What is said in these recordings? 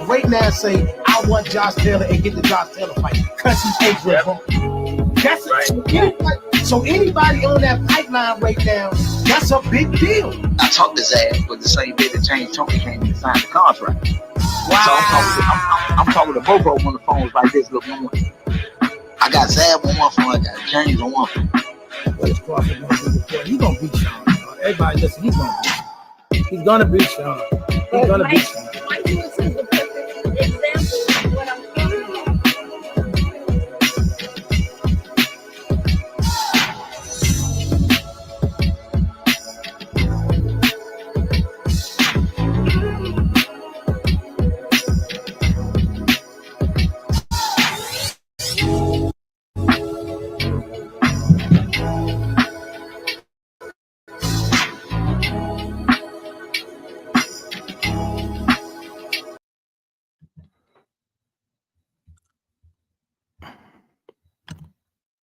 right now and say, I want Josh Taylor and get the Josh Taylor fight. Because he takes with him. That's right. So anybody on that pipeline right now, that's a big deal. I talked his ass, but the same day that James Tony came and signed the contract. Wow. So I'm talking to both of them on the phones like this. Look, I got Zab on one phone, I got James on one phone. What is Crawford going to do before? He's going to beat Sean. Everybody listen, he's going to beat Sean. He's going to beat Sean. He's going to beat Sean. Mike Lewis is the perfect example of what I'm talking about.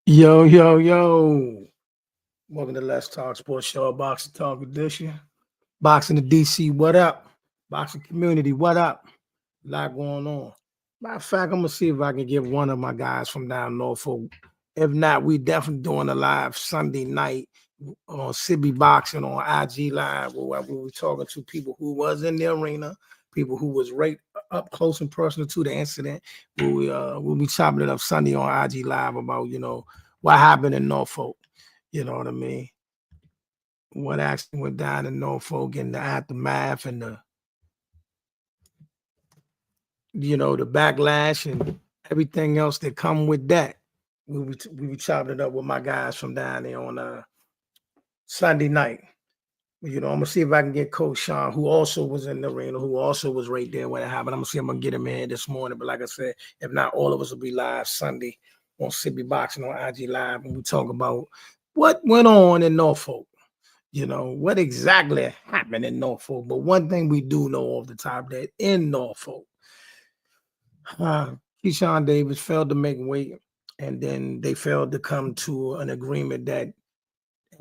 Yo. Welcome to Let's Talk Sports Show, Boxing Talk Edition. Boxing the DC, what up? Boxing community, what up? A lot going on. Matter of fact, I'm going to see if I can get one of my guys from down Norfolk. If not, we definitely doing a live Sunday night on CB Boxing on IG Live, where we were talking to people who was in the arena, people who was right up close and personal to the incident. We'll be chopping it up Sunday on IG Live about, what happened in Norfolk. You know what I mean? What actually went down in Norfolk and the aftermath and the backlash and everything else that come with that. We be chopping it up with my guys from down there on Sunday night. I'm gonna see if I can get Coach Sean, who also was in the arena, who also was right there when it happened. I'm gonna see if I can get him in this morning. But like I said, if not, all of us will be live Sunday on CB Boxing on IG Live, and we talk about what went on in Norfolk. What exactly happened in Norfolk. But one thing we do know off the top, that in Norfolk, Keyshawn Davis failed to make weight, and then they failed to come to an agreement that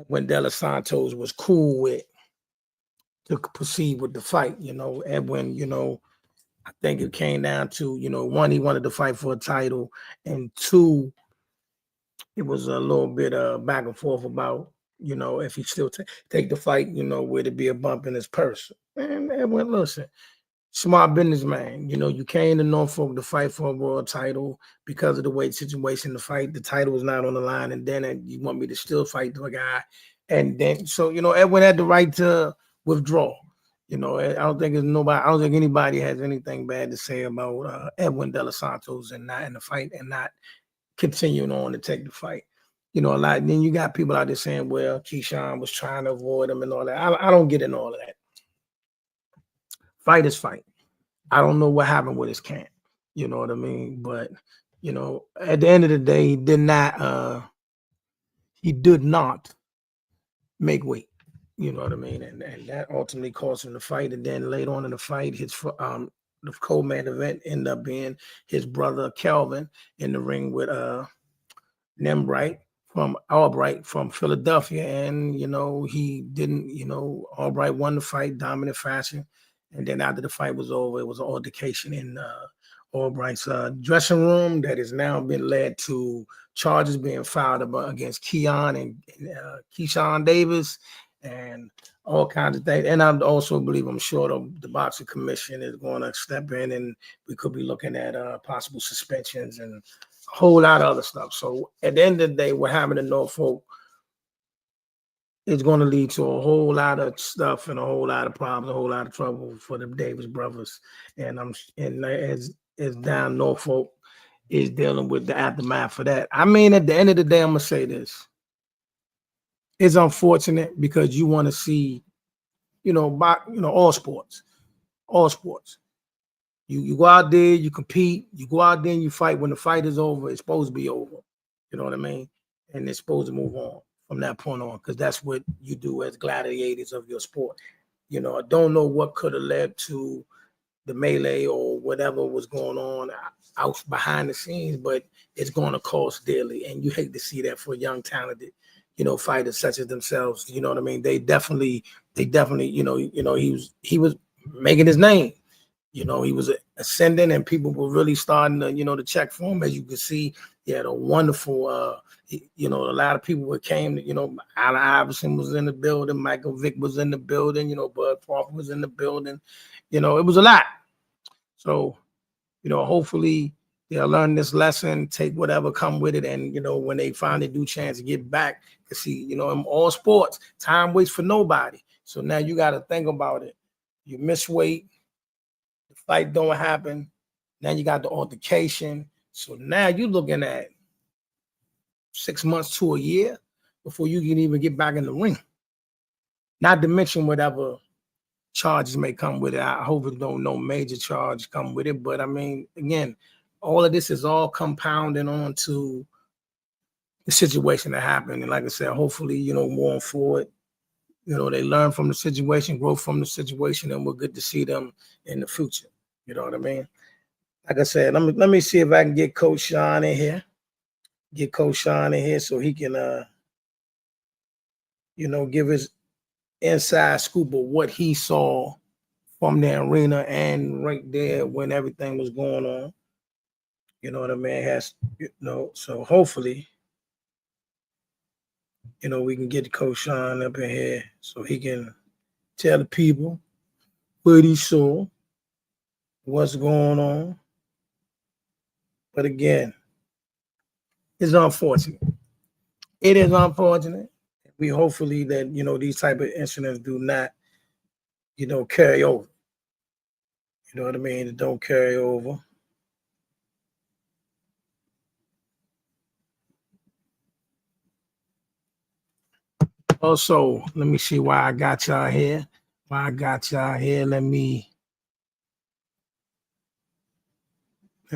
when De Los Santos was cool with to proceed with the fight. Edwin, I think it came down to, one, he wanted to fight for a title, and two, it was a little bit back and forth about, if he still take the fight, would it be a bump in his purse? And Edwin, listen, smart businessman. You came to Norfolk to fight for a world title because of the weight situation. The title was not on the line, and then you want me to still fight the guy, and then so Edwin had the right to withdraw. I don't think anybody has anything bad to say about Edwin De Los Santos and not in the fight and not continuing on to take the fight. A lot. Then you got people out there saying, well, Keyshawn was trying to avoid him and all that. I don't get in all of that. Fight is fight. I don't know what happened with his camp. You know what I mean? But, at the end of the day, he did not make weight. You know what I mean? And that ultimately caused him to fight. And then later on in the fight, the co-main event ended up being his brother Kelvin in the ring with Albright from Philadelphia. And, he didn't, Albright won the fight, dominant fashion. And then after the fight was over, it was an altercation in Albright's dressing room that has now been led to charges being filed against Keon and Keyshawn Davis and all kinds of things. And I also believe, I'm sure the Boxing Commission is going to step in, and we could be looking at possible suspensions and a whole lot of other stuff. So at the end of the day, what happened in Norfolk is going to lead to a whole lot of stuff and a whole lot of problems, a whole lot of trouble for the Davis brothers. And as down Norfolk is dealing with the aftermath for that. I mean, at the end of the day, I'm gonna say this. It's unfortunate because you want to see, all sports. You go out there, you compete, you go out there and you fight. When the fight is over, it's supposed to be over. You know what I mean? And it's supposed to move on from that point on, because that's what you do as gladiators of your sport. I don't know what could have led to the melee or whatever was going on out behind the scenes, but it's going to cost dearly. And you hate to see that for young, talented, fighters such as themselves. You know what I mean? They definitely, he was making his name. You know, he was ascending, and people were really starting to, to check for him. As you can see, he had a wonderful, a lot of people that came. Allen Iverson was in the building, Michael Vick was in the building, Bud Crawford was in the building. It was a lot. So, hopefully they'll learn this lesson, take whatever come with it, and when they finally do chance to get back, to see, in all sports, time waits for nobody. So now you got to think about it. You miss weight. Fight don't happen. Now you got the altercation. So now you're looking at 6 months to a year before you can even get back in the ring. Not to mention whatever charges may come with it. I hope it don't no major charge come with it. But I mean, again, all of this is all compounding on to the situation that happened. And like I said, hopefully, moving forward, they learn from the situation, grow from the situation, and we're good to see them in the future. You know what I mean? Like I said, let me see if I can get Coach Sean in here. Get Coach Sean in here so he can, give his inside scoop of what he saw from the arena and right there when everything was going on. You know what I mean? So hopefully, we can get Coach Sean up in here so he can tell the people what he saw, what's going on. But again, it's unfortunate. It is unfortunate. We hopefully that, these type of incidents do not, carry over. You know what I mean? It don't carry over. Also, let me see why I got y'all here. Let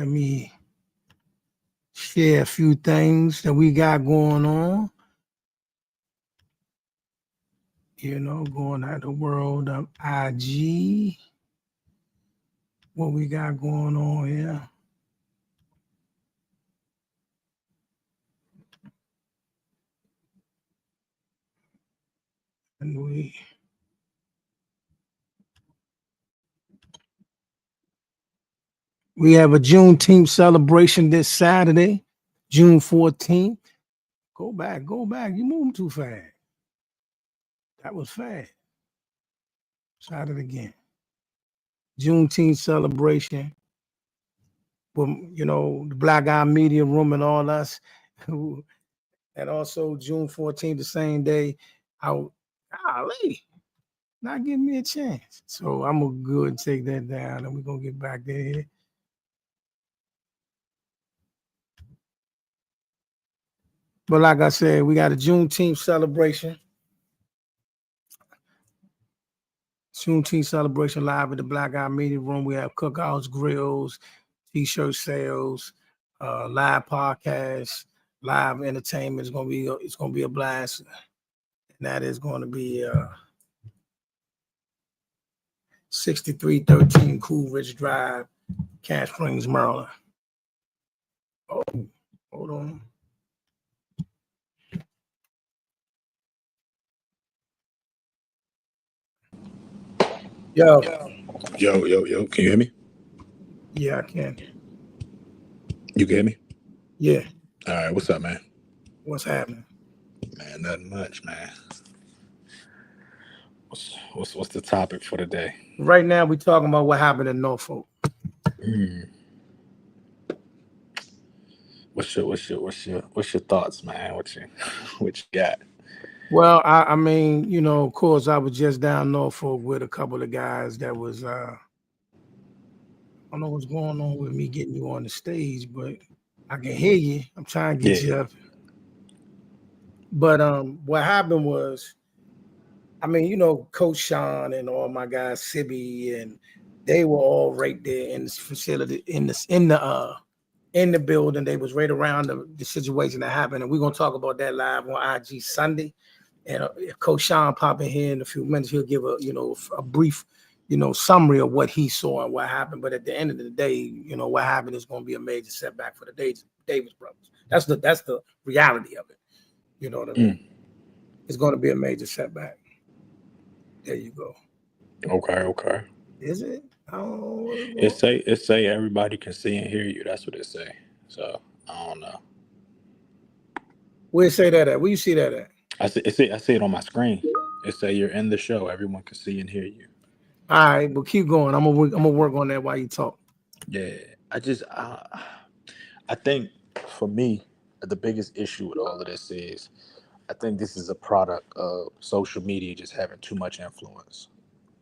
me share a few things that we got going on. Going out the world of IG. What we got going on here. And we have a Juneteenth celebration this Saturday, June 14th. Go back. You moving too fast. That was fast. Try it again. Juneteenth celebration. With, the Black Eye Media Room and all us. And also June 14th, the same day. Golly, not giving me a chance. So I'm going to go and take that down and we're going to get back there. But like I said, we got a Juneteenth celebration. Juneteenth celebration live at the Black Eye Media Room. We have cookouts, grills, t-shirt sales, live podcasts, live entertainment. It's gonna be a blast. And that is going to be 6313 Cool Ridge Drive, Cash Springs, Maryland. Oh, hold on. Yo. Can you hear me? Yeah, I can. You can hear me? Yeah. All right, what's up, man? What's happening? Man, nothing much, man. What's the topic for today? Right now, we're talking about what happened in Norfolk. What's your thoughts, man? What you got? Well, I mean, of course, I was just down Norfolk with a couple of guys that was I don't know what's going on with me getting you on the stage, but I can hear you. I'm trying to get you up. But what happened was, I mean, Coach Sean and all my guys, Sibby, and they were all right there in this facility, in the building. They was right around the situation that happened, and we're gonna talk about that live on IG Sunday. And if Coach Sean pop in here in a few minutes, he'll give a brief summary of what he saw and what happened. But at the end of the day, what happened is going to be a major setback for the Davis brothers. That's the reality of it. You know what I mean? It's going to be a major setback. There you go. Okay. Is it? I don't know what it's It going. say everybody can see and hear you. That's what it say. So I don't know. Where it say that at? Where you see that at? I see it on my screen. It say you're in the show. Everyone can see and hear you. All right, but keep going. I'm gonna work on that while you talk. Yeah. I think for me, the biggest issue with all of this is I think this is a product of social media just having too much influence.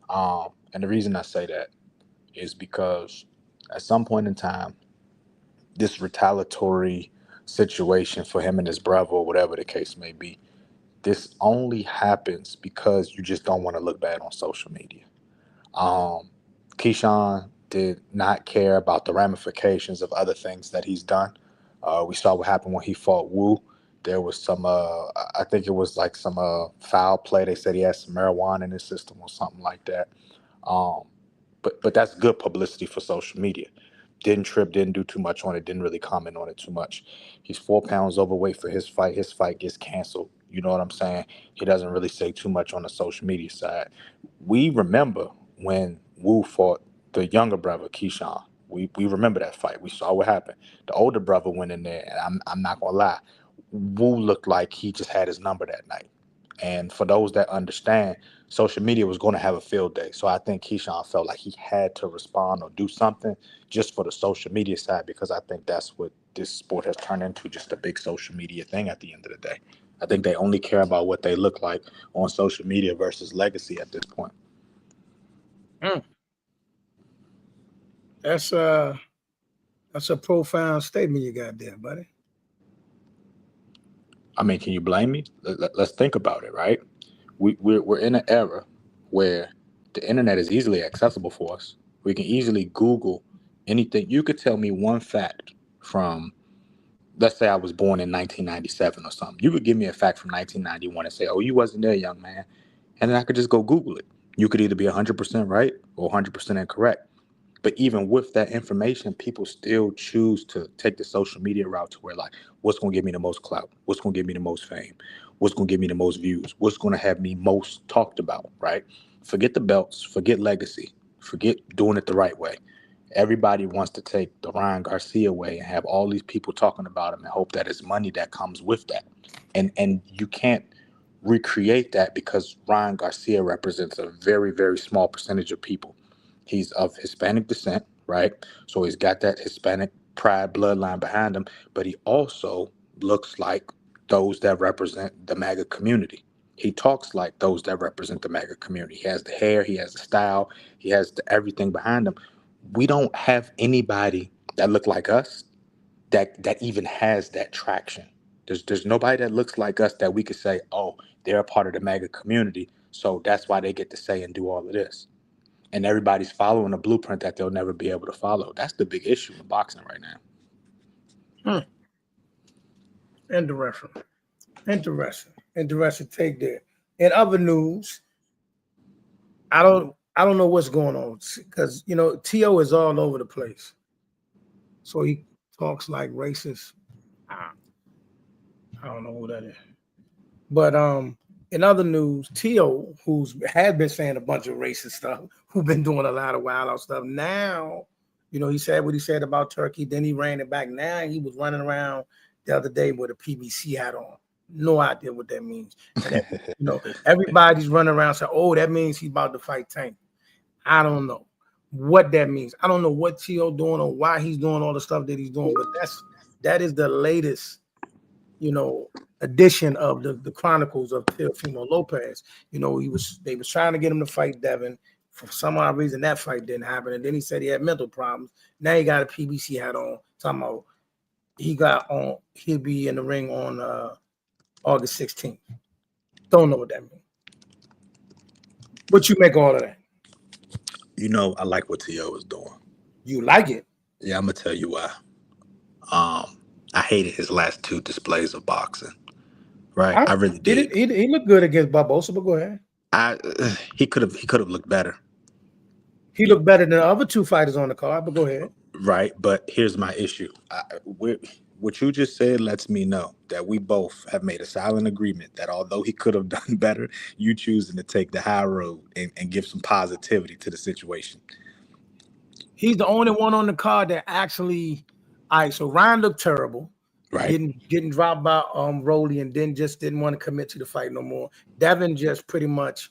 And the reason I say that is because at some point in time, this retaliatory situation for him and his brother, or whatever the case may be, this only happens because you just don't want to look bad on social media. Um, Keyshawn did not care about the ramifications of other things that he's done. We saw what happened when he fought Wu. There was some, I think it was like some foul play. They said he had some marijuana in his system or something like that. Um, but that's good publicity for social media. Didn't trip, didn't do too much on it, didn't really comment on it too much. He's 4 pounds overweight for his fight. His fight gets canceled. You know what I'm saying? He doesn't really say too much on the social media side. We remember when Wu fought the younger brother, Keyshawn. We remember that fight. We saw what happened. The older brother went in there, and I'm not gonna lie, Wu looked like he just had his number that night. And for those that understand, social media was going to have a field day. So I think Keyshawn felt like he had to respond or do something just for the social media side, because I think that's what this sport has turned into, just a big social media thing at the end of the day. I think they only care about what they look like on social media versus legacy at this point. Mm, that's that's a profound statement you got there, buddy. I mean, can you blame me? Let's think about it, right? We're in an era where the internet is easily accessible for us. We can easily Google anything. You could tell me one fact from, let's say I was born in 1997 or something. You could give me a fact from 1991 and say, oh, you wasn't there, young man. And then I could just go Google it. You could either be 100% right or 100% incorrect. But even with that information, people still choose to take the social media route to where, like, what's going to give me the most clout? What's going to give me the most fame? What's going to give me the most views? What's going to have me most talked about, right? Forget the belts, forget legacy, forget doing it the right way. Everybody wants to take the Ryan Garcia way and have all these people talking about him and hope that it's money that comes with that. And you can't recreate that because Ryan Garcia represents a very, very small percentage of people. He's of Hispanic descent, right? So he's got that Hispanic pride bloodline behind him, but he also looks like those that represent the MAGA community. He talks like those that represent the MAGA community. He has the hair, he has the style, he has everything behind him. We don't have anybody that look like us that even has that traction. There's nobody that looks like us that we could say, oh, they're a part of the MAGA community, so that's why they get to say and do all of this. And everybody's following a blueprint that they'll never be able to follow. That's the big issue in boxing right now. Hmm. Interesting. Interesting take there. In other news, I don't know what's going on because Teo is all over the place. So he talks like racist. I, I don't know who that is. But in other news, Teo, who's had been saying a bunch of racist stuff, who's been doing a lot of wild out stuff. Now, he said what he said about Turkey. Then he ran it back. Now he was running around the other day with a PBC hat on. No idea what that means. And that, everybody's running around saying, "Oh, that means he's about to fight Tank." I don't know what that means. I don't know what Teo doing or why he's doing all the stuff that he's doing. But that is the latest, edition of the Chronicles of Teofimo Lopez. They was trying to get him to fight Devin. For some odd reason, that fight didn't happen. And then he said he had mental problems. Now he got a PBC hat on. Talking about he'll be in the ring on August 16th. Don't know what that means. What you make of all of that? I like what Teo is doing. You like it? Yeah, I'm gonna tell you why. I hated his last two displays of boxing. Right, I really did. He looked good against Barbosa, but go ahead. He could have looked better. He looked better than the other two fighters on the card, but go ahead. Right, but here's my issue. What you just said lets me know that we both have made a silent agreement that although he could have done better, you choosing to take the high road and give some positivity to the situation. He's the only one on the card that actually. All right, so Ryan looked terrible. Right. Getting dropped by Rolly, and then just didn't want to commit to the fight no more. Devin just pretty much,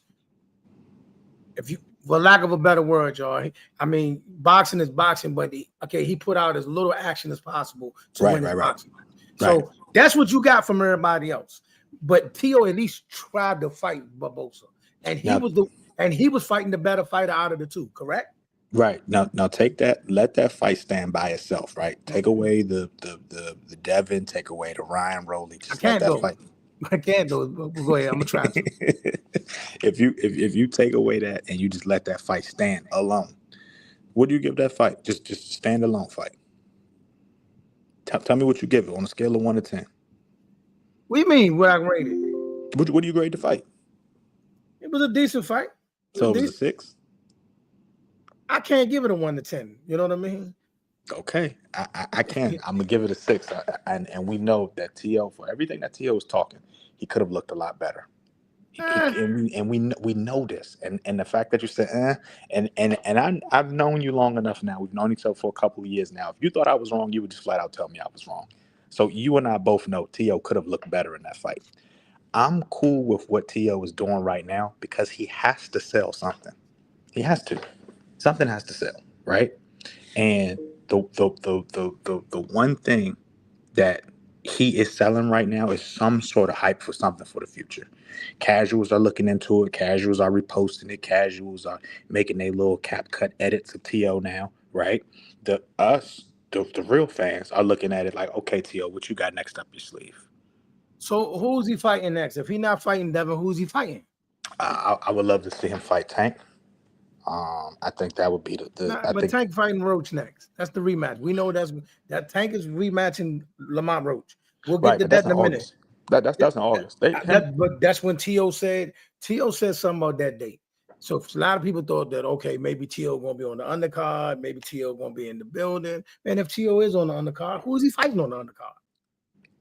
if you, for lack of a better word, y'all. I mean, boxing is boxing, but he put out as little action as possible to win his boxing. So that's what you got from everybody else. But Teo at least tried to fight Barbosa, and he was fighting the better fighter out of the two. Correct? Right. Now take that, let that fight stand by itself, right? Take away the Devin, take away the Ryan Roley. Just let that fight. I can't though. Go ahead. I'm gonna try to. if you take away that and you just let that fight stand alone, what do you give that fight? Just stand alone fight. Tell me what you give it on a scale of 1 to 10. What do you mean? What I rated? What do you grade the fight? It was a decent fight. So it was a 6? I can't give it a 1 to 10. You know what I mean? Okay, I can. I'm gonna give it a 6. And we know that Teo, for everything that Teo was talking, he could have looked a lot better. And we know this. And the fact that you said and I've known you long enough now. We've known each other for a couple of years now. If you thought I was wrong, you would just flat out tell me I was wrong. So you and I both know Teo could have looked better in that fight. I'm cool with what Teo is doing right now because he has to sell something. He has to. Something has to sell, right? And the one thing that he is selling right now is some sort of hype for something for the future. Casuals are looking into it. Casuals are reposting it. Casuals are making their little cap cut edits of Teo now, right? The real fans are looking at it like, okay, Teo, what you got next up your sleeve? So who's he fighting next? If he's not fighting Devin, who's he fighting? I would love to see him fight Tank. I think that would be Tank fighting Roach next. That's the rematch. We know that Tank is rematching Lamont Roach. We'll get to that in a minute. That's in August. But that's when Teo said something about that date. So a lot of people thought that, okay, maybe Teo gonna be on the undercard, maybe Teo gonna be in the building. And if Teo is on the undercard, who is he fighting on the undercard?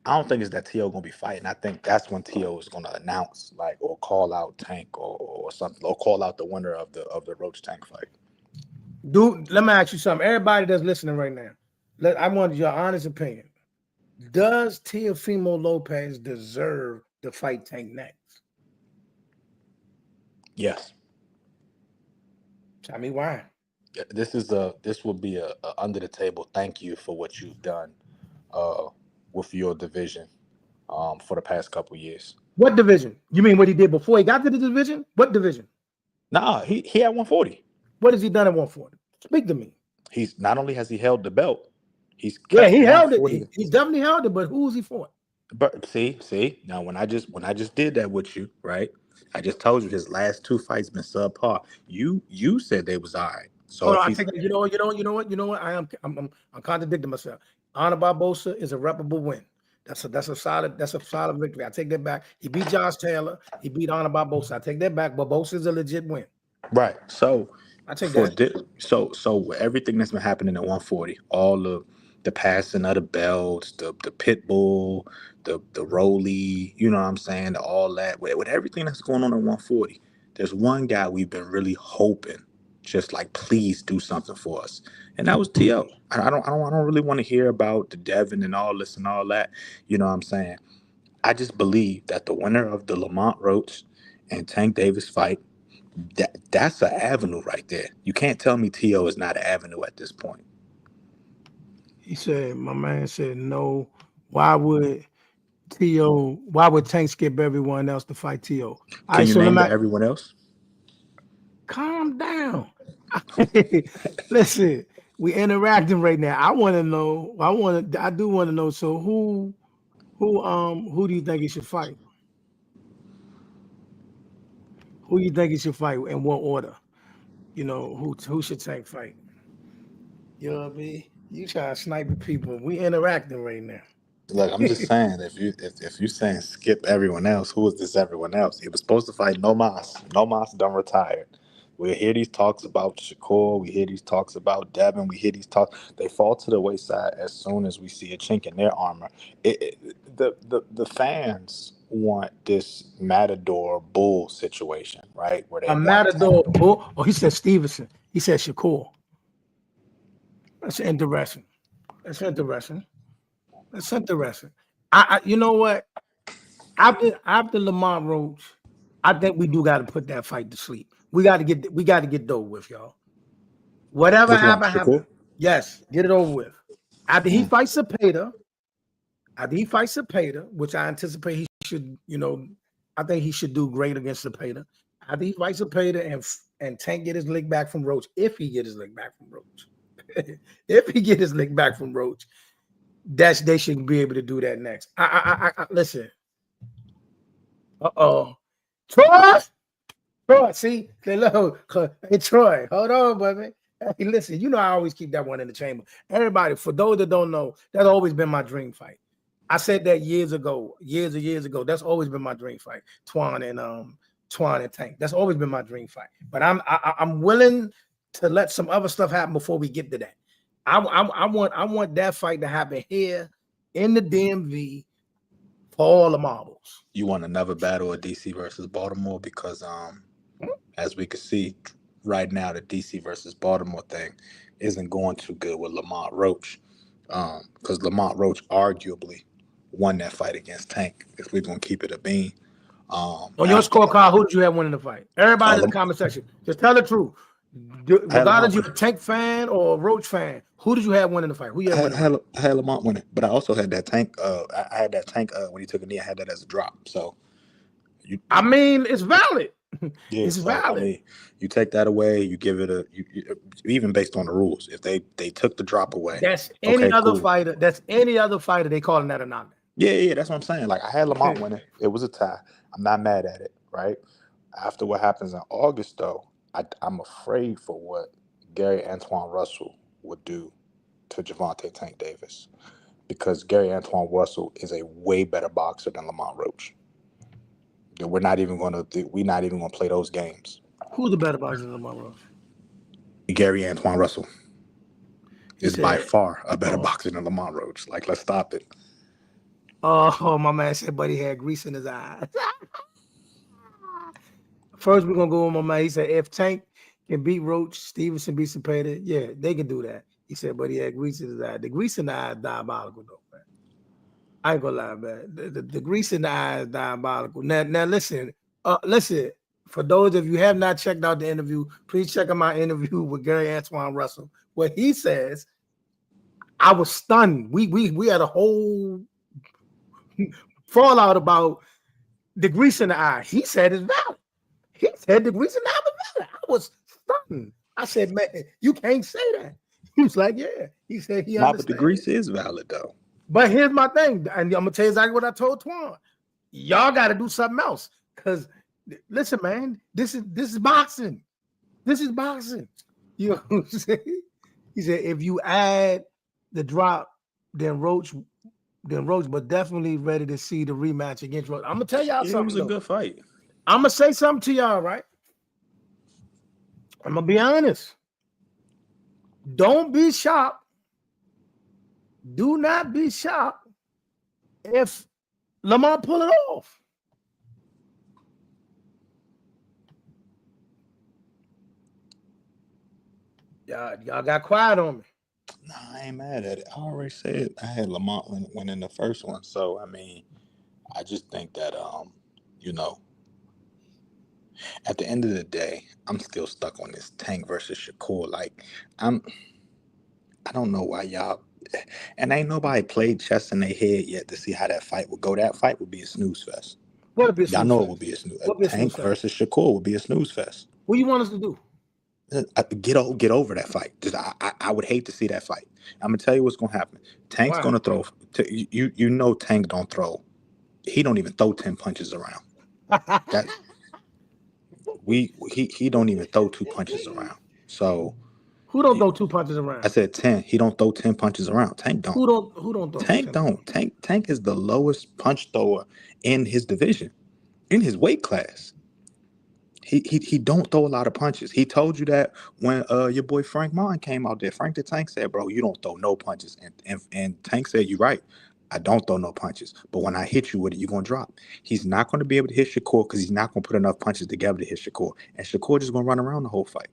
I don't think it's that Teo gonna be fighting. I think that's when Teo is gonna announce, like, or call out Tank or something, or call out the winner of the Roach Tank fight. Dude, let me ask you something. Everybody that's listening right now, I want your honest opinion. Does Teofimo Lopez deserve to fight Tank next? Yes. Tell me why. This will be a under the table thank you for what you've done with your division for the past couple years. What division? You mean what he did before he got to the division? What division? Nah, he had 140. What has he done at 140? Speak to me. He's not only has he held the belt, he held it. He's definitely held it, but who's he for? But see, now when I just did that with you, right? I just told you his last 2 fights been subpar. You said they was all right. So I think you know what? I'm contradicting myself. Honor Barbosa is a reputable win. That's a solid victory. I take that back. He beat Josh Taylor. He beat Honor Barbosa. I take that back. Barbosa is a legit win. Right. So I take that. So everything that's been happening at 140, all the passing of the belts, the pit bull, the Rolly, you know what I'm saying, all that with everything that's going on at 140. There's one guy we've been really hoping, just like, please do something for us, and that was Teo. I don't really want to hear about the Devin and all this and all that. You know what I'm saying? I just believe that the winner of the Lamont Roach and Tank Davis fight, that's an avenue right there. You can't tell me Teo is not an avenue at this point. My man said no. Why would Tank skip everyone else to fight Teo? Can you name everyone else? Calm down. Listen, we interacting right now. I want to know. I do want to know. So who do you think he should fight? Who you think he should fight? In what order? You know, who should Tank fight? You know what I mean? You try to snipe people. We interacting right now. Look, I'm just saying, if you're saying skip everyone else, who is this everyone else? He was supposed to fight Nomas. Nomas done retired. We hear these talks about Shakur. We hear these talks about Devin. We hear these talks. They fall to the wayside as soon as we see a chink in their armor. The fans want this Matador Bull situation, right? Where they Matador Bull. Oh, he said Stevenson. He said Shakur. That's interesting. That's interesting. That's interesting. You know what? After Lamont Roach, I think we do got to put that fight to sleep. We got to get over with, y'all. Whatever Which one, happened, Shakur? happened. Yes, get it over with. After he Mm. fights Cepeda, which I anticipate he should, I think he should do great against Cepeda. After he fights Cepeda and Tank get his lick back from Roach, if he get his lick back from Roach, if he get his lick back from Roach, they should be able to do that next. I listen. Troy, see, hey Troy, hold on, baby. Hey, listen, I always keep that one in the chamber. Everybody, for those that don't know, that's always been my dream fight. I said that years ago. That's always been my dream fight. Twan and Tank. That's always been my dream fight. But I'm willing to let some other stuff happen before we get to that. I want that fight to happen here in the DMV for all the marbles. You want another battle of DC versus Baltimore because as we can see right now, the DC versus Baltimore thing isn't going too good with Lamont Roach. Because Lamont Roach arguably won that fight against Tank, if we're gonna keep it a bean. On your scorecard, who did you have winning the fight? Everybody in the comment section, just tell the truth. Regardless you're a Tank fan or a Roach fan, who did you have winning the fight? Who you have winning? I had Lamont winning, but I also had that Tank. I had that Tank when he took a knee. I had that as a drop. So, I mean, it's valid. Yeah, it's valid. I mean, you take that away, you give it even based on the rules. If they took the drop away, that's any other fighter. That's any other fighter. They calling that a knockout. Yeah, that's what I'm saying. Like I had Lamont winning. It was a tie. I'm not mad at it, right? After what happens in August, though, I'm afraid for what Gary Antoine Russell would do to Gervonta Tank Davis, because Gary Antoine Russell is a way better boxer than Lamont Roach. We're not even going to play those games. Who's the better boxer than Lamont Roach? Gary Antoine Russell is by far a better boxer than Lamont Roach. Like, let's stop it. Oh, my man said, but he had grease in his eyes. First, we're gonna go with my man. He said, if Tank can beat Roach, Stevenson beat Cepeda, yeah, they can do that. He said, but he had grease in his eye. The grease in the eye is diabolical, though, man. I ain't gonna lie, man. The grease in the eye is diabolical. Now, listen. For those of you who have not checked out the interview, please check out my interview with Gary Antoine Russell. What he says, I was stunned. We had a whole fallout about the grease in the eye. He said it's valid. He said the grease in the eye was valid. I was stunned. I said, man, you can't say that. He was like, yeah. He said he understands. But the grease is valid, though. But here's my thing, and I'm gonna tell you exactly what I told Twan. Y'all got to do something else, because listen, man, this is boxing. This is boxing. You know what I'm saying? He said if you add the drop, then Roach, but definitely ready to see the rematch against Roach. I'm gonna tell y'all something. It was a good fight. I'm gonna say something to y'all, right? I'm gonna be honest. Don't be shocked. Do not be shocked if Lamont pull it off. Y'all got quiet on me. Nah, I ain't mad at it. I already said I had Lamont winning the first one. So I mean, I just think that at the end of the day, I'm still stuck on this Tank versus Shakur. Like I don't know why y'all, and ain't nobody played chess in their head yet to see how that fight would go. That fight would be a snooze fest. Y'all know it would be a snooze. Tank versus Shakur would be a snooze fest. What do you want us to do? Get over that fight. Just I would hate to see that fight. I'm gonna tell you what's gonna happen. Tank's gonna throw. You know Tank don't throw. He don't even throw 10 punches around. He don't even throw 2 punches around. So. Who don't throw 2 punches around? I said 10. He don't throw 10 punches around. Tank don't. Who don't throw? Tank don't. Tank is the lowest punch thrower in his division, in his weight class. He don't throw a lot of punches. He told you that when your boy Frank Martin came out there. Frank the Tank said, bro, you don't throw no punches. And Tank said, you're right. I don't throw no punches. But when I hit you with it, you're going to drop. He's not going to be able to hit Shakur because he's not going to put enough punches together to hit Shakur. And Shakur just going to run around the whole fight.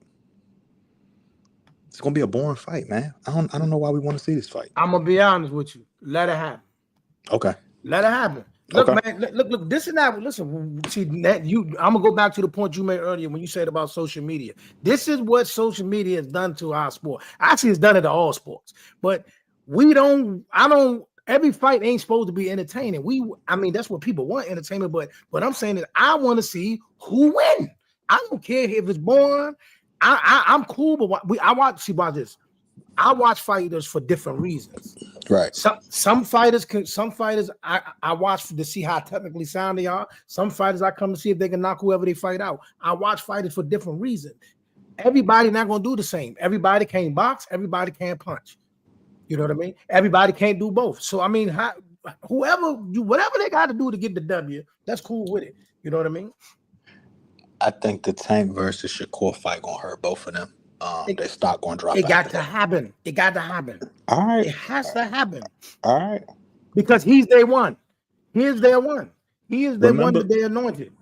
It's gonna be a boring fight, man. I don't know why we want to see this fight. I'm gonna be honest with you. Let it happen. Okay. Let it happen. Look, Okay. man. Look. This is not. Listen. See that you. I'm gonna go back to the point you made earlier when you said about social media. This is what social media has done to our sport. Actually, it's done it to all sports. But we don't. I don't. Every fight ain't supposed to be entertaining. I mean, that's what people want, entertainment. But what I'm saying is, I want to see who win. I don't care if it's boring. I'm cool, but I watch. See, watch this. I watch fighters for different reasons. Right. Some fighters I watch to see how technically sound they are. Some fighters I come to see if they can knock whoever they fight out. I watch fighters for different reasons. Everybody not gonna do the same. Everybody can't box. Everybody can't punch. You know what I mean? Everybody can't do both. So I mean, whatever they got to do to get the W, that's cool with it. You know what I mean? I think the Tank versus Shakur fight gonna hurt both of them. Their stock gonna drop. It got to happen. It got to happen. All right. It has to happen. All right. Because he's their one. He is their one. He is their one that they anointed.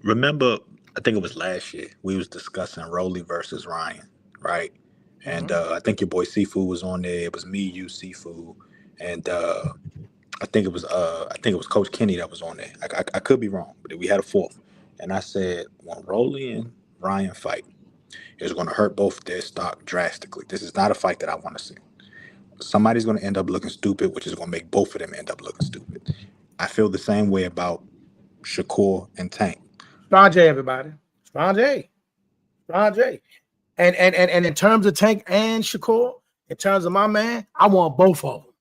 Remember, I think it was last year, we was discussing Rolly versus Ryan, right? And I think your boy Seafood was on there. It was me, you, Seafood, and I think it was Coach Kenny that was on there. I could be wrong, but we had a fourth. And I said, when Rolly and Ryan fight, it's going to hurt both their stock drastically. This is not a fight that I want to see. Somebody's going to end up looking stupid, which is going to make both of them end up looking stupid. I feel the same way about Shakur and Tank. Strong J, everybody. Strong J. And in terms of Tank and Shakur, in terms of my man, I want both of them.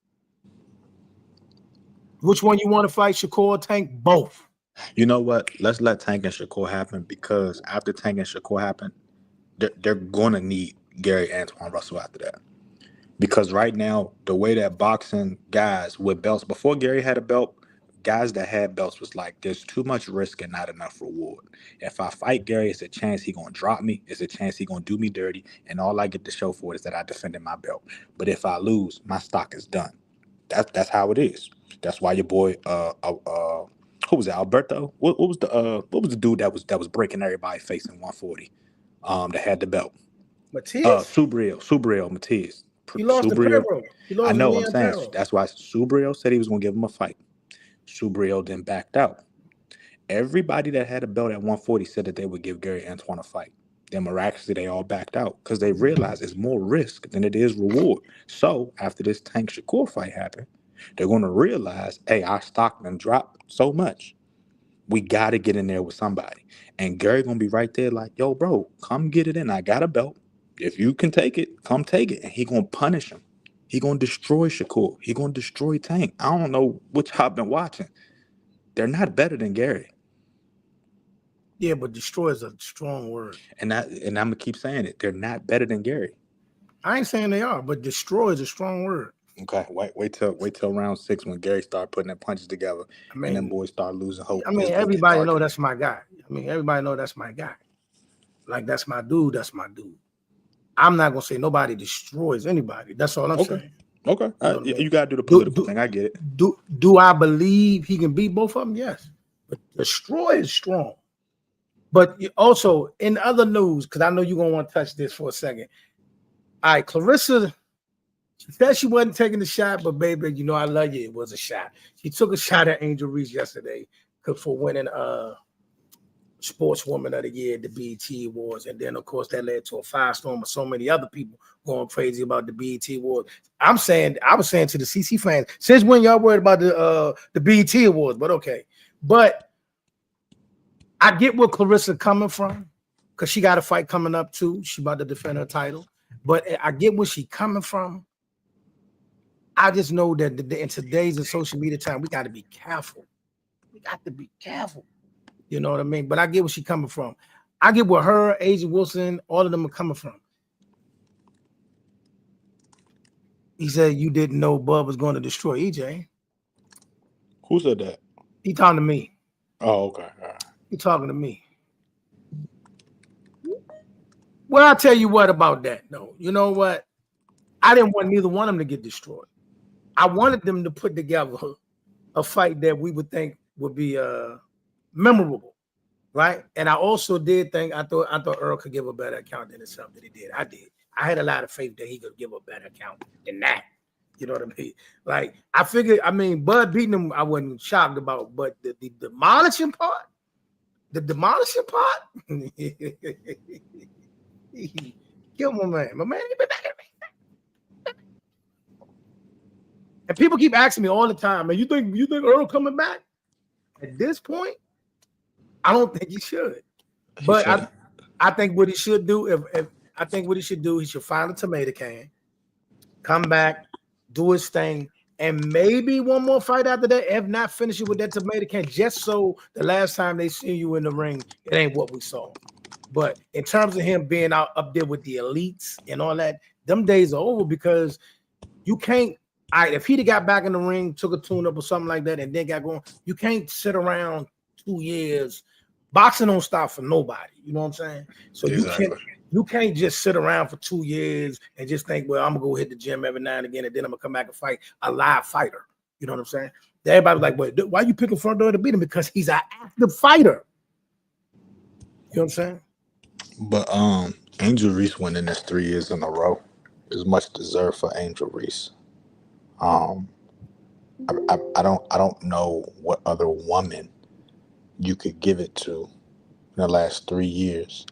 Which one you want to fight, Shakur or Tank? Both. You know what? Let's let Tank and Shakur happen, because after Tank and Shakur happen, they're going to need Gary Antoine Russell after that. Because right now, the way that boxing guys with belts, before Gary had a belt, guys that had belts was like, there's too much risk and not enough reward. If I fight Gary, it's a chance he gonna drop me. It's a chance he gonna do me dirty. And all I get to show for it is that I defended my belt. But if I lose, my stock is done. That's how it is. That's why your boy, who was it, Alberto? What was the dude that was breaking everybody face in 140? That had the belt. Matias? Subriel Matias. He lost to Perro. I know, I'm saying that's why Subriel said he was gonna give him a fight. Subriel then backed out. Everybody that had a belt at 140 said that they would give Gary Antoine a fight. Then miraculously they all backed out because they realized it's more risk than it is reward. So after this Tank Shakur fight happened, they're going to realize, hey, our stock done dropped so much. We got to get in there with somebody. And Gary going to be right there like, yo, bro, come get it in. I got a belt. If you can take it, come take it. And he going to punish him. He going to destroy Shakur. He going to destroy Tank. I don't know which y'all been watching. They're not better than Gary. Yeah, but destroy is a strong word. And I'm going to keep saying it. They're not better than Gary. I ain't saying they are, but destroy is a strong word. Okay, wait till round 6 when Gary start putting them punches together, and then boys start losing hope. I mean, everybody know that's my guy. Like, that's my dude. That's my dude. I'm not gonna say nobody destroys anybody. That's all I'm saying. Okay, you gotta do the political thing. I get it. Do I believe he can beat both of them? Yes, but destroy is strong. But also in other news, because I know you're gonna want to touch this for a second. All right, Clarissa. She said she wasn't taking the shot, but baby, you know I love you. It was a shot. She took a shot at Angel Reese yesterday for winning Sportswoman of the Year at the BET Awards, and then of course that led to a firestorm of so many other people going crazy about the BET Awards. I was saying to the CC fans, since when y'all worried about the BET Awards? But okay, but I get where Clarissa coming from because she got a fight coming up too. She about to defend her title, but I get where she coming from. I just know that in today's and social media time, we got to be careful. We got to be careful. You know what I mean? But I get where she's coming from. I get where her, Agent Wilson, all of them are coming from. He said you didn't know Bud was going to destroy EJ. Who said that? He talking to me. Oh, okay. All right. He talking to me. Well, I'll tell you what about that, though. You know what? I didn't want neither one of them to get destroyed. I wanted them to put together a fight that we would think would be memorable, right? And I also did think I thought Earl could give a better account than himself that he did. I I had a lot of faith that he could give a better account than that. You know what I mean? Like I figured, I mean, Bud beating him, I wasn't shocked about, but the demolishing part, kill my man. My man ain't been back. And people keep asking me all the time, man, you think Earl coming back? At this point, I don't think he should. But I think what he should do, he should find a tomato can, come back, do his thing, and maybe one more fight after that. If not, finish it with that tomato can, just so the last time they see you in the ring, it ain't what we saw. But in terms of him being out up there with the elites and all that, them days are over because you can't. If he'd have got back in the ring, took a tune-up or something like that, and then got going, you can't sit around 2 years. Boxing don't stop for nobody. You know what I'm saying? So exactly. You can't just sit around for 2 years and just think, well, I'm gonna go hit the gym every now and again, and then I'm gonna come back and fight a live fighter. You know what I'm saying? Everybody's like, well, why are you picking Front Door to beat him? Because he's an active fighter. You know what I'm saying? But Angel Reese winning this 3 years in a row is much deserved for Angel Reese. I don't know what other woman you could give it to in the last 3 years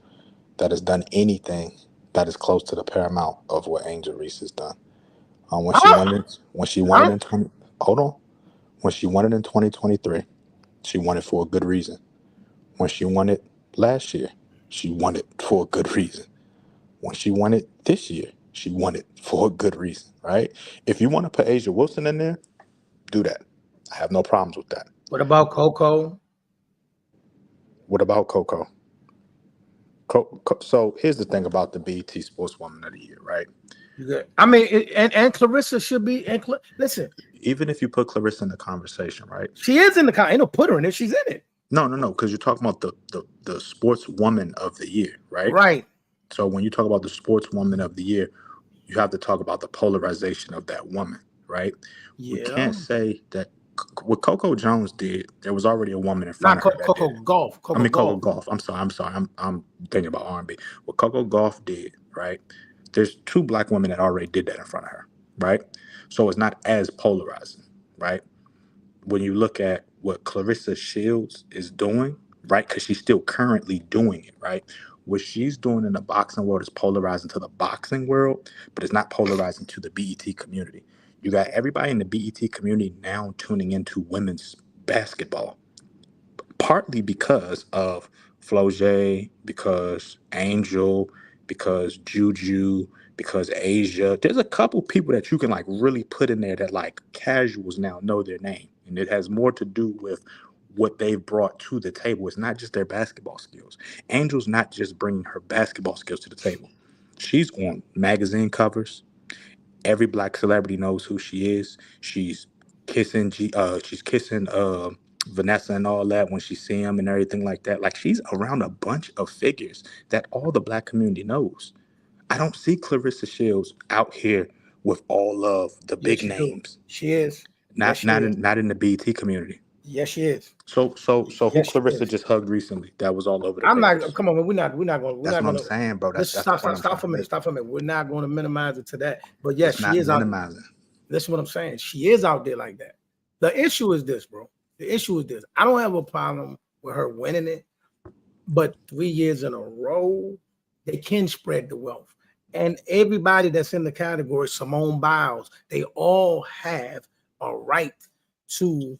that has done anything that is close to the paramount of what Angel Reese has done. When she won it in 2023, she won it for a good reason. When she won it last year, she won it for a good reason. When she won it this year, she won it for a good reason, right? If you want to put Asia Wilson in there, do that. I have no problems with that. What about Coco? What about Coco? So here's the thing about the BET Sportswoman of the Year, right? I mean, and Clarissa should be. Listen, even if you put Clarissa in the conversation, right? She is in the ain't no put her in it. She's in it. No, because you're talking about the Sportswoman of the Year, right? Right. So when you talk about the Sportswoman of the Year, you have to talk about the polarization of that woman, right? Yeah. We can't say that what Coco Jones did. There was already a woman in front of her. Coco Gauff. Coco Gauff. I'm sorry. I'm thinking about R&B. What Coco Gauff did, right? There's 2 black women that already did that in front of her, right? So it's not as polarizing, right? When you look at what Clarissa Shields is doing, right? Because she's still currently doing it, right? What she's doing in the boxing world is polarizing to the boxing world, but it's not polarizing to the BET community. You got everybody in the BET community now tuning into women's basketball, partly because of Flau'jae, because Angel, because Juju, because Asia. There's a couple people that you can like really put in there that like casuals now know their name. And it has more to do with what they've brought to the table. It's not just their basketball skills. Angel's not just bringing her basketball skills to the table. She's on magazine covers. Every black celebrity knows who she is. She's kissing Vanessa and all that when she see him and everything like that. Like she's around a bunch of figures that all the black community knows. I don't see Clarissa Shields out here with all of the big names. She is. Not in the BET community. Yes, she is. So who Clarissa just hugged recently? That was all over the papers. Not. Come on, we're not going. That's what I'm saying, bro. Stop for a minute. Stop for a minute. We're not going to minimize it to that. But yes, she is minimizing. That's what I'm saying. She is out there like that. The issue is this, bro. The issue is this. I don't have a problem with her winning it, but 3 years in a row, they can spread the wealth. And everybody that's in the category, Simone Biles, they all have a right to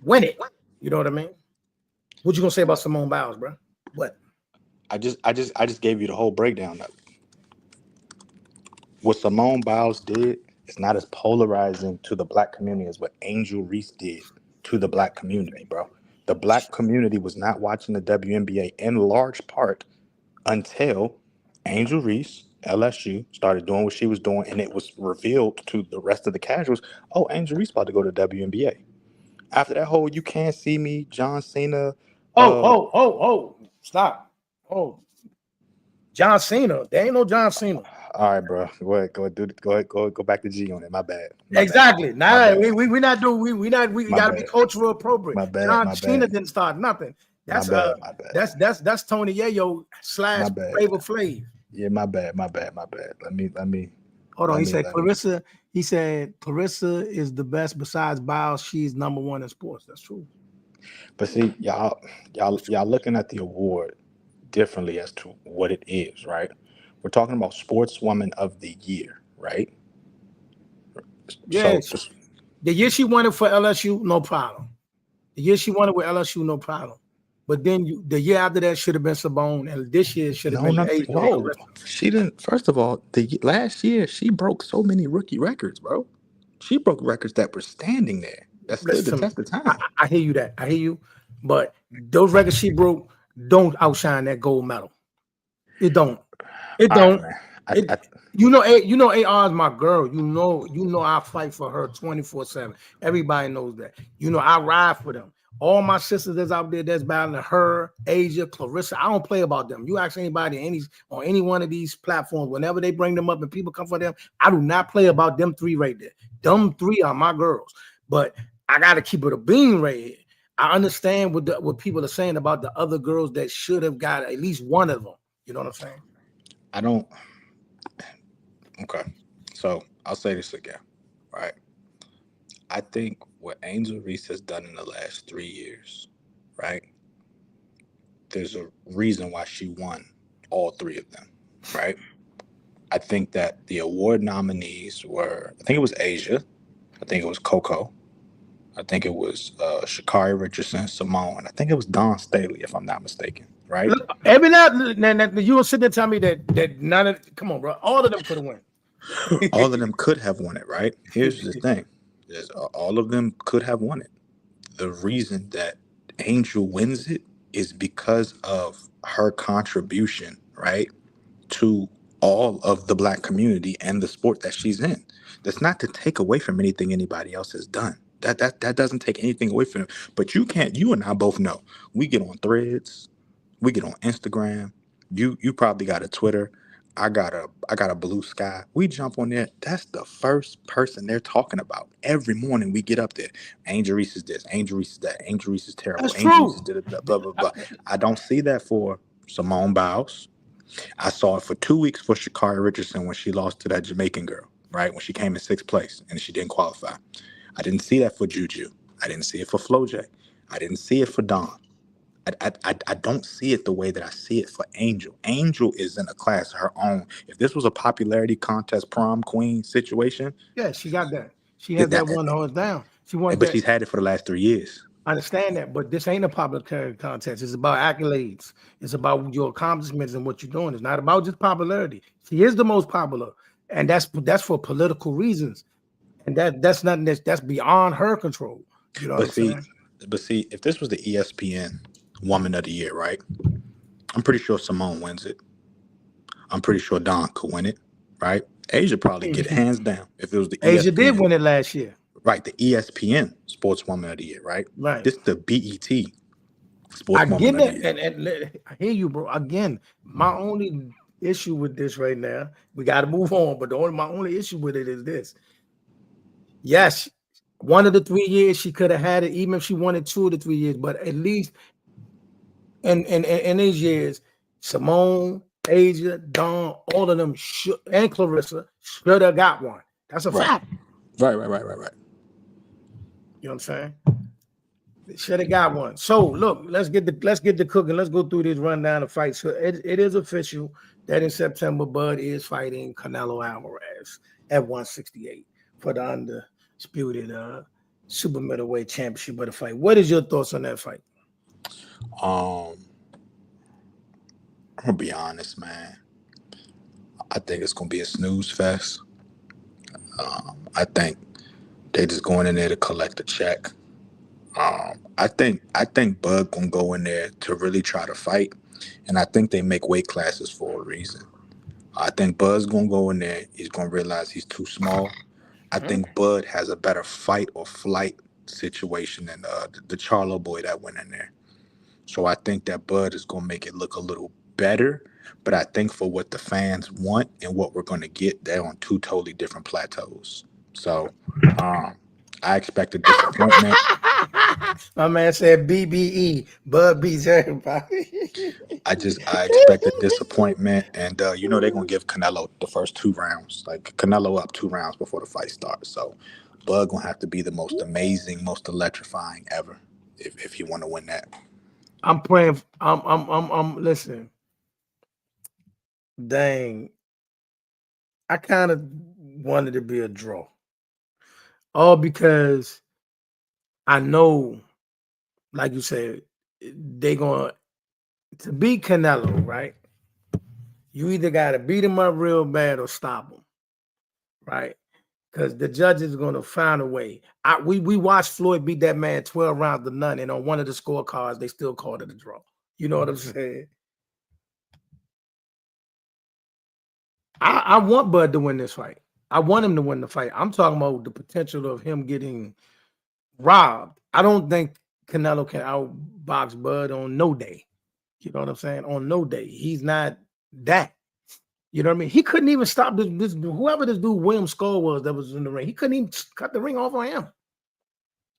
win it. You know what I mean? What you gonna say about Simone Biles, bro? What? I just gave you the whole breakdown of it. What Simone Biles did is not as polarizing to the black community as what Angel Reese did to the black community, bro. The black community was not watching the WNBA in large part until Angel Reese, LSU, started doing what she was doing, and it was revealed to the rest of the casuals, oh, Angel Reese about to go to WNBA. After that whole "you can't see me" John Cena. Stop. Oh, John Cena. There ain't no John Cena. All right, bro. Go ahead. Go back to G on it. My bad. Exactly. We not doing. We gotta be cultural appropriate. My bad. John Cena didn't start nothing. That's Tony Yayo / Flavor Flav. Yeah, my bad. Let me Hold on. let He me said let me. Clarissa. He said Clarissa is the best besides Biles. She's number one in sports. That's true. But see, y'all looking at the award differently as to what it is, right? We're talking about Sportswoman of the Year, right? So, Yes. The year she won it for LSU, no problem. The year she won it with LSU, no problem. But then the year after that should have been Sabone, and this year should have no, been not AJ and whoa. Clarissa. She didn't. First of all, the last year she broke so many rookie records, bro. She broke records that were standing there that stood the Listen to me. test of I, time. I hear you that. I hear you. But those records she broke don't outshine that gold medal. It don't. It All right, don't. man. It I AR is my girl. You know I fight for her 24/7. Everybody knows that. I ride for them. All my sisters that's out there that's battling her, Asia, Clarissa. I don't play about them. You ask anybody on any one of these platforms, whenever they bring them up and people come for them, I do not play about them three right there. Them three are my girls. But I gotta keep it a bean right here. I understand what people are saying about the other girls that should have got at least one of them. You know what I'm saying? I don't. Okay, so I'll say this again, right? I think what Angel Reese has done in the last 3 years, right? There's a reason why she won all three of them, right? I think that the award nominees were, I think it was Asia, I think it was Coco, I think it was Shakari Richardson, Simone, I think it was Don Staley, if I'm not mistaken, right? Look, every now you gonna sit there and tell me that none of come on, bro. All of them could have won. All of them could have won it, right? Here's the thing: all of them could have won it. The reason that Angel wins it is because of her contribution, right, to all of the black community and the sport that she's in. That's not to take away from anything anybody else has done. That doesn't take anything away from it. But you can't. You and I both know. We get on Threads. We get on Instagram. You probably got a Twitter. I got a Blue Sky. We jump on there. That's the first person they're talking about every morning. We get up there. Angel Reese is this. Angel Reese is that. Angel Reese is terrible. That's Angel Reese is true. blah blah blah blah. I don't see that for Simone Biles. I saw it for 2 weeks for Shakari Richardson when she lost to that Jamaican girl, right? When she came in sixth place and she didn't qualify. I didn't see that for Juju. I didn't see it for Flo J. I didn't see it for Dawn. I don't see it the way that I see it for Angel. Angel is in a class of her own. If this was a popularity contest prom queen situation, Yeah, she got that. She has it, that that, one horse down. She wants but that. she's had it for the last 3 years. I understand that, but this ain't a popular character contest. It's about accolades. It's about your accomplishments and what you're doing. It's not about just popularity. She is the most popular, and that's for political reasons. And that's nothing that's beyond her control. You know what But I'm see, saying? if this was the ESPN Woman of the Year, right? I'm pretty sure Simone wins it. I'm pretty sure Don could win it, right? Asia probably get it hands down if it was the Asia did ESPN, win it last year. right? The ESPN Sportswoman of the Year, right? Right. This the BET I Sportswoman get of the that, Year. and I hear you, bro. Again, my only issue with this right now, we got to move on. But my only issue with it is this: yes, one of the 3 years she could have had it, even if she wanted 2 of the 3 years. But at least in these years, Simone, Asia, Dawn, all of them and Clarissa should have got one. That's a Right, fact. right. You know what I'm saying? They should have got one. So look, let's get the cooking. Let's go through this rundown of fights. So it is official that in September, Bud is fighting Canelo Alvarez at 168 for the undisputed super middleweight championship of the fight. What is your thoughts on that fight? I'm gonna be honest, man. I think it's gonna be a snooze fest. I think they just going in there to collect a check. I think Bud gonna go in there to really try to fight, and I think they make weight classes for a reason. I think Bud's gonna go in there. He's gonna realize he's too small. I think Bud has a better fight or flight situation than the Charlo boy that went in there. So I think that Bud is gonna make it look a little better. But I think for what the fans want and what we're gonna get, they're on two totally different plateaus. So um, I expect a disappointment. My man said BBE, Bud beats everybody. I expect a disappointment, and they're gonna give Canelo the first 2 rounds. Like Canelo up 2 rounds before the fight starts. So Bud gonna have to be the most amazing, most electrifying ever if you want to win that. I'm praying. Listen, dang, I kind of wanted to be a draw, all because I know, like you said, they gonna to beat Canelo, right? You either got to beat him up real bad or stop him, right? Because the judges are gonna find a way. We watched Floyd beat that man 12 rounds to none, and on one of the scorecards, they still called it a draw. You know what I'm saying? I want Bud to win this fight. I want him to win the fight. I'm talking about the potential of him getting robbed. I don't think Canelo can outbox Bud on no day. You know what I'm saying? On no day. He's not that. You know what I mean? He couldn't even stop this whoever this dude William Skull was that was in the ring. He couldn't even cut the ring off on him.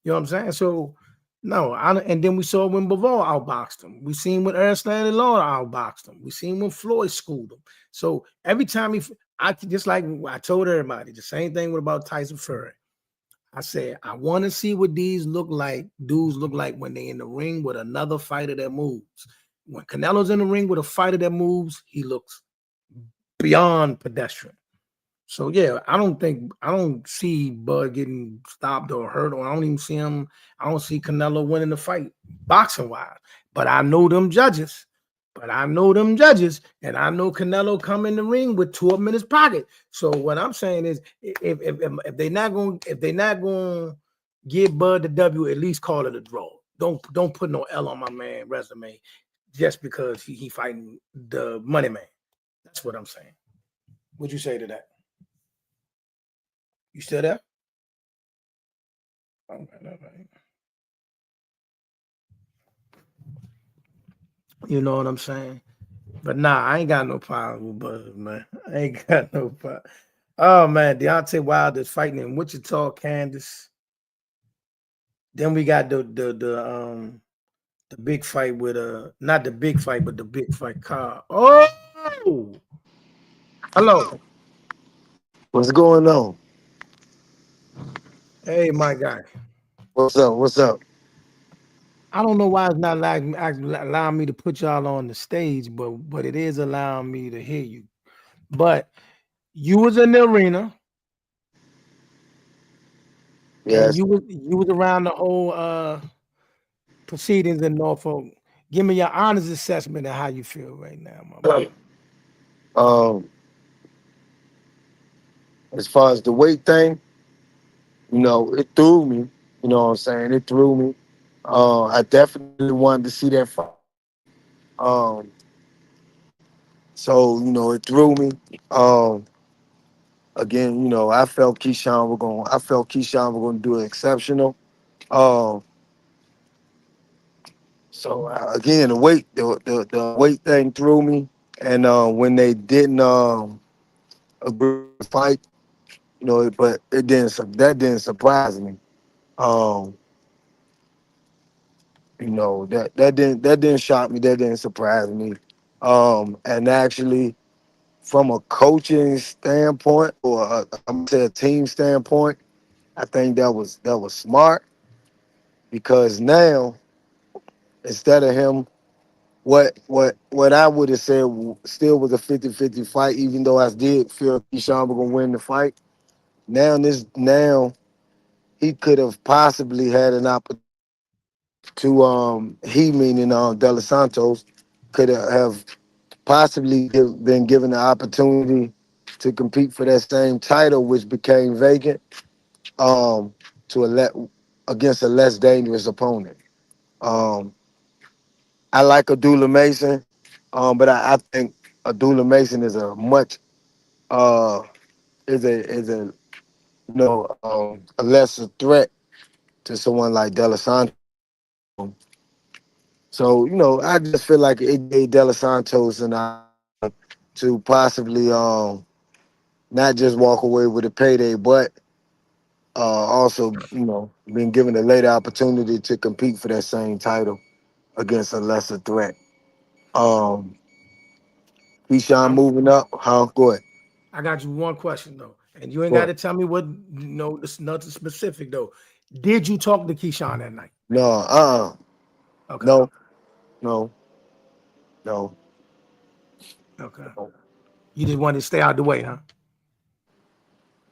You know what I'm saying? So no, and then we saw when Bivol outboxed him. We seen when Stanley Law outboxed him. We seen when Floyd schooled him. So every time I just like I told everybody the same thing with about Tyson Fury. I said I want to see what dudes look like when they in the ring with another fighter that moves. When Canelo's in the ring with a fighter that moves, he looks beyond pedestrian. So yeah, I don't see Bud getting stopped or hurt, or I don't even see him. I don't see Canelo winning the fight boxing wise. But I know them judges. And I know Canelo come in the ring with 2 of them in his pocket. So what I'm saying is, if they're not going to give Bud the W, at least call it a draw. Don't put no L on my man resume just because he fighting the money man. That's what I'm saying. What'd you say to that? You still there? All right. You know what I'm saying? But nah, I ain't got no problem with Buzz, man. I ain't got no problem. Oh man, Deontay Wilder's fighting in Wichita, Kansas. Then we got the big fight with not the big fight, but the big fight car. Oh, hello. What's going on? Hey, my guy. What's up? What's up? I don't know why it's not allowing me to put y'all on the stage, but it is allowing me to hear you. But you was in the arena and Yes. you was around the whole proceedings in Norfolk. Give me your honest assessment of how you feel right now, my boy. Um, as far as the weight thing, it threw me. You know what I'm saying? It threw me. I definitely wanted to see that fight. Um, so it threw me. Um, again, I felt Keyshawn was gonna do exceptional. Um, again, the weight thing threw me, and when they didn't agree to fight, but that didn't surprise me. Um, that didn't shock me. That didn't surprise me. And actually, from a coaching standpoint, or I'm gonna say a team standpoint, I think that was smart, because now, instead of him, what I would have said still was a 50-50 fight, even though I did feel Keyshawn was gonna win the fight. Now he could have possibly had an opportunity to he meaning De Los Santos could have possibly been given the opportunity to compete for that same title, which became vacant, um, to against a less dangerous opponent. Um, I like Abdullah Mason, but I think Abdullah Mason is a much uh, is a a lesser threat to someone like De Los Santos. So, I just feel like it gave De Los Santos an to possibly not just walk away with a payday, but Also, been given a later opportunity to compete for that same title against a lesser threat. Um, Keyshawn I'm, moving up, huh? Go ahead. I got you one question though, and you ain't Go got ahead. to tell me what. It's nothing specific though. Did you talk to Keyshawn that night? No, Okay, no, no, no, okay. no. You just wanted to stay out the way, huh?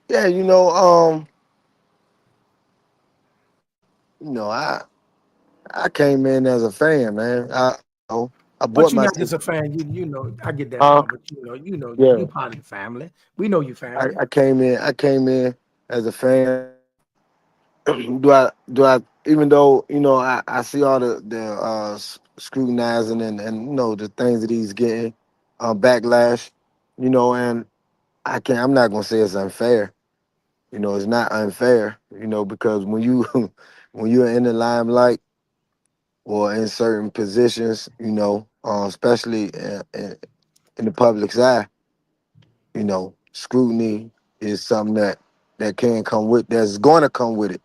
Yeah, I came in as a fan, man. I But bought you're my not just ticket. a fan. I get that Huh? part. But Yeah. you part of the family. We know you family. I came in. I came in as a fan. Do I even though I see all the scrutinizing and the things that he's getting backlash, and I'm not gonna say it's unfair. It's not unfair, because when you when you're in the limelight or in certain positions, especially in the public's eye, scrutiny is something that can come with that's going to come with it,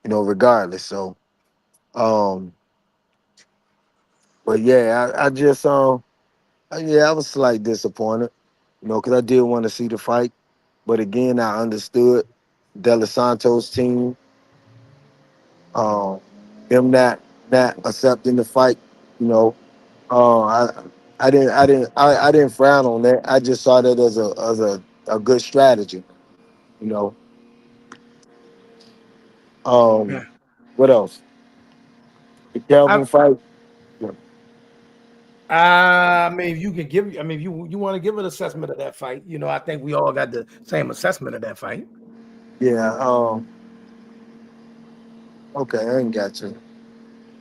regardless. So, um, but yeah, I just yeah, I was slightly disappointed, because I did want to see the fight, but again, I understood De Los Santos team, um, him not accepting the fight, you know. I didn't frown on that. I just saw that as a good strategy, you know. Yeah. What else? The I, Calvin fight. Yeah, I mean, if you can give. I mean, if you want to give an assessment of that fight, I think we all got the same assessment of that fight. yeah. Okay, I ain't got you.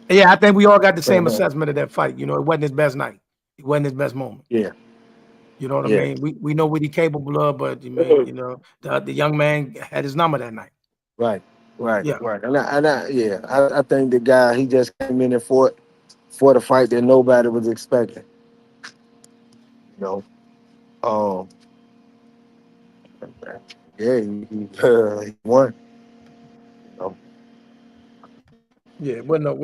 Yeah, I think we all got the same Uh-huh. assessment of that fight. It wasn't his best night. It wasn't his best moment. Yeah, You know what I yeah. mean? We know what he's capable of, but I mean, the young man had his number that night. Right, right, Yeah. right. Yeah, I think the guy he just came in and fought for the fight that nobody was expecting. You know, um, yeah, he won. You know? Yeah. Wasn't nothing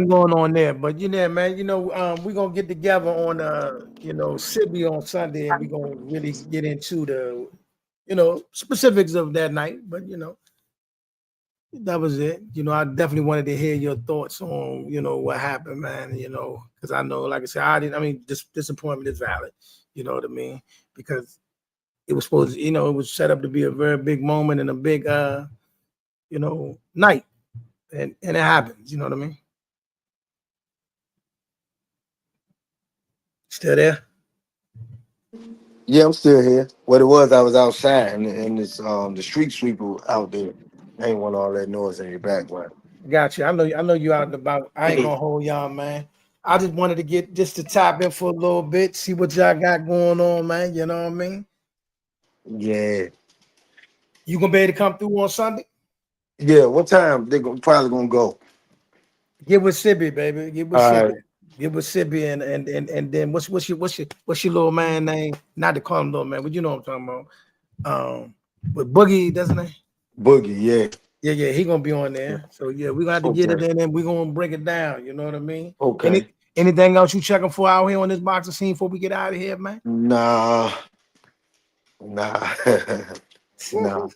going on there. But man, we're gonna get together on Sydney on Sunday and we're gonna really get into the specifics of that night. But that was it. I definitely wanted to hear your thoughts on, what happened, man. Because I know, like I said, I mean, disappointment is valid. You know what I mean? Because it was supposed to, it was set up to be a very big moment and a big, night, and it happens. You know what I mean? Still there? Yeah, I'm still here. What it was, I was outside and it's the street sweeper out there. Ain't want all that noise in your background. Got you. I know you out and about. I ain't gonna hold y'all, man. I just wanted to get just to tap in for a little bit, see what y'all got going on, man. You know what I mean? Yeah, You gonna be able to come through on Sunday? yeah. What time probably gonna go? Get with Sibby, baby. Get with All Sibby. right, Get with Sibby and then what's your little man name? Not to call him little man, but you know what I'm talking about. But Boogie, doesn't he? Boogie. Yeah. Yeah, he gonna be on Yeah. there. So yeah, we're gonna have to get it Okay. in and we're gonna break it down. You know what I mean? Okay. Anything else you checking for out here on this boxing scene before we get out of here, man? Nah, nah, nah.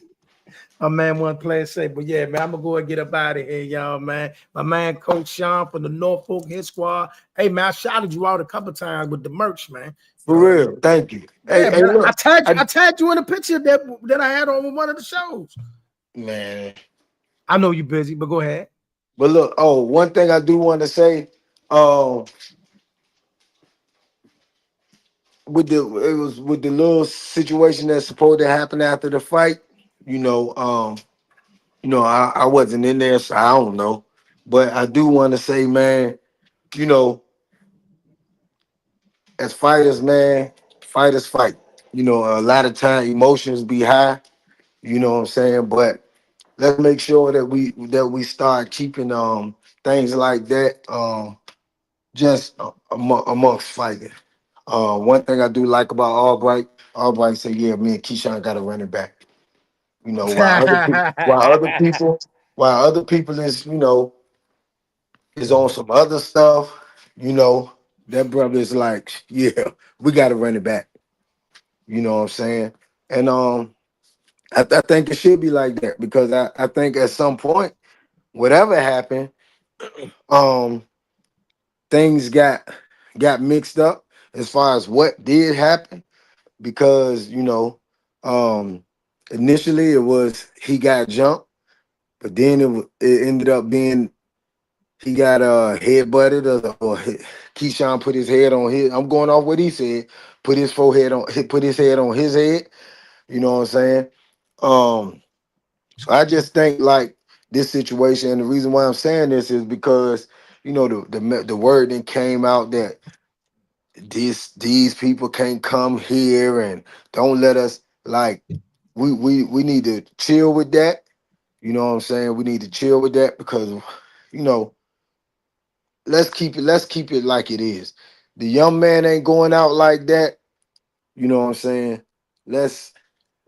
A man one player say, but yeah, man, I'm gonna go and get up out of here, y'all, man. My man, Coach Sean from the Norfolk Hit Squad. Hey, man, I shouted you out a couple times with the merch, man. For real. Thank you. Yeah, Hey, man. I look. tagged you. I tagged you in a picture that I had on one of the shows. Man. I know you're busy, but go ahead. But look. Oh, one thing I do want to say. Um, it was with the little situation that's supposed to happen after the fight. You know. I wasn't in there, so I don't know. But I do want to say, man. You know, as fighters, man, fighters fight. A lot of time emotions be high. You know what I'm saying? But let's make sure that we start keeping things like that just amongst fighting. One thing I do like about Albright said, yeah, me and Keyshawn got to run it back. You know, while other people is, is on some other stuff, you know, that brother is like, yeah, we got to run it back. You know what I'm saying? And I think it should be like that because I think at some point, whatever happened, um, things got mixed up as far as what did happen because um, initially it was he got jumped, but then it ended up being he got head butted or Keyshawn put his head on his. I'm going off what he said. Put his head on his head. You know what I'm saying? So I just think like this situation, and the reason why I'm saying this is because the word then came out that these people can't come here and don't let us like we need to chill with that. You know what I'm saying? We need to chill with that because you know let's keep it like it is. The young man ain't going out like that. You know what I'm saying? Let's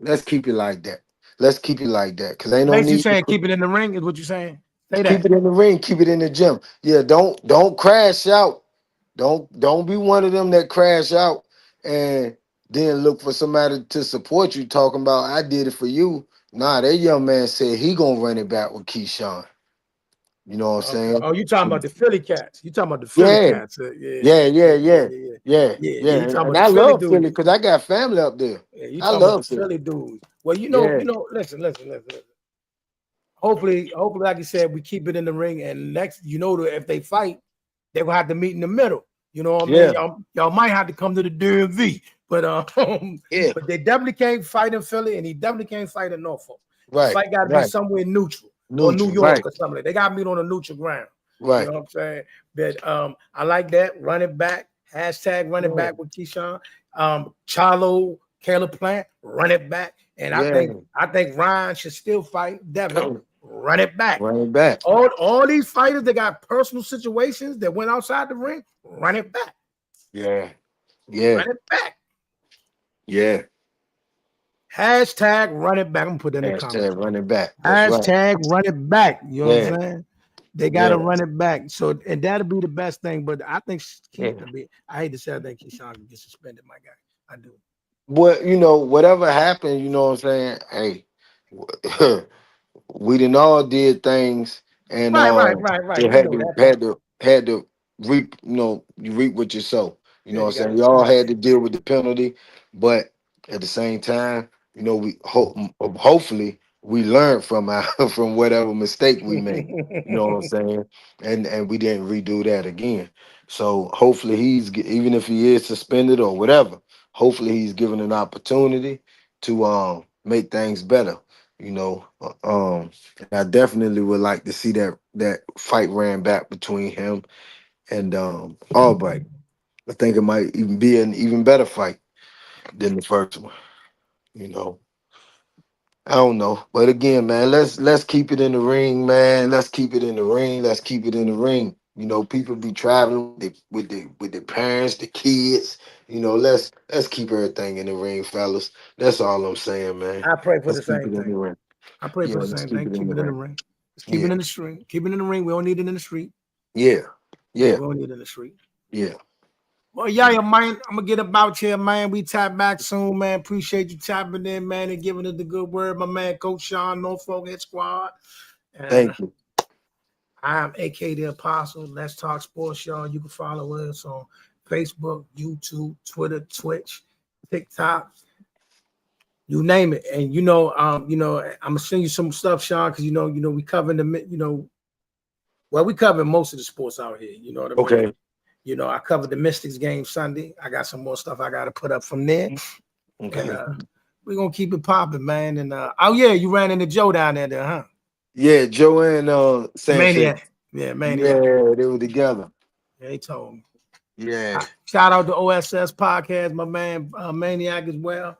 let's keep it like that. Let's keep it like that because ain't no Basically, you need to saying keep it in the ring is what you're saying. Say keep that. it in the ring, keep it in the gym. Yeah, don't crash out. Don't be one of them that crash out and then look for somebody to support you talking about I did it for you. Nah, that young man said he gonna run it back with Keyshawn. You know what I'm Okay. saying? Oh, you talking about the Philly cats? You talking about the Philly Yeah, cats? Yeah, yeah, yeah, yeah, yeah, yeah, yeah, yeah, yeah, yeah. yeah. You talking And about the I Philly love Philly dudes? because I got family up there. Yeah, you I talking about the love Philly. Philly dudes? Well, Yeah, listen. Hopefully, like you said, we keep it in the ring, and next, if they fight, they will have to meet in the middle. You know what I mean? yeah, Y'all might have to come to the DMV, but yeah. but they definitely can't fight in Philly, and he definitely can't fight in Norfolk. The Right, fight got to be right. somewhere neutral or New Neutral. York Right, or something. They got to meet on a neutral ground. You right. know what I'm saying? But I like that. Run it back. Hashtag run it Yeah, back with Keyshawn. Charlo, Caleb Plant, run it back. And yeah. I think Ryan should still fight Devin. Run it back. Run it back. All these fighters that got personal situations that went outside the ring, run it back. Yeah, yeah, Run it back. yeah. Hashtag run it back. I'm gonna put that in the comments. Hashtag run it back. That's right. Hashtag run it back. You know what Yeah, I'm saying? They gotta yeah, run it back. So and that'll be the best thing. But I think yeah. I hate to say I think Keyshawn can get suspended, my guy. I do. What whatever happened, you know what I'm saying? Hey, we done all did things and Right. it We know that part. had to reap, you reap what you sow. You Yeah, know what you I'm saying? gotta We all had to deal with the penalty, but at the same time, we hopefully we learned from our from whatever mistake we made. You know what I'm saying? And we didn't redo that again. So hopefully even if he is suspended or whatever, hopefully he's given an opportunity to make things better. You know, and I definitely would like to see that fight ran back between him and Albright. I think it might even be an even better fight than the first one. You know, I don't know, but again, man, let's keep it in the ring, man. Let's keep it in the ring. Let's keep it in the ring. People be traveling with the parents, the kids. Let's keep everything in the ring, fellas. That's all I'm saying, man. I pray for Let's the keep same it in the thing. ring. I pray Yeah, for the let's same keep thing. it in Keep the it in the ring. ring. Let's keep it Yeah, in the street. Keep it in the ring. We don't need it in the street. yeah, Yeah, yeah, we don't need it in the street. yeah. Well, yeah, man. I'm gonna get about here, man. We tap back soon, man. Appreciate you tapping in, man, and giving us the good word, my man, Coach Sean, Norfolk Head Squad. And Thank you. I'm AK the Apostle. Let's talk sports, y'all. You can follow us on Facebook, YouTube, Twitter, Twitch, TikTok, you name it. And I'm gonna send you some stuff, Sean, because we covering we cover most of the sports out here. You know what I mean? Okay. I covered the Mystics game Sunday. I got some more stuff I got to put up from there. And Okay. we're going to keep it popping, man. And oh, yeah, you ran into Joe down there, huh? Yeah, Joanne Sanchez. Maniac. Yeah, Maniac. Yeah, they were together. Yeah, he told me. Yeah. Shout out to OSS Podcast, my man Maniac as well.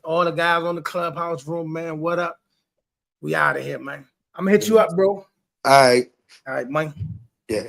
All the guys on the clubhouse room, man. What up? We out of here, man. I'm going to hit you up, bro. All right. All right, man. Yeah.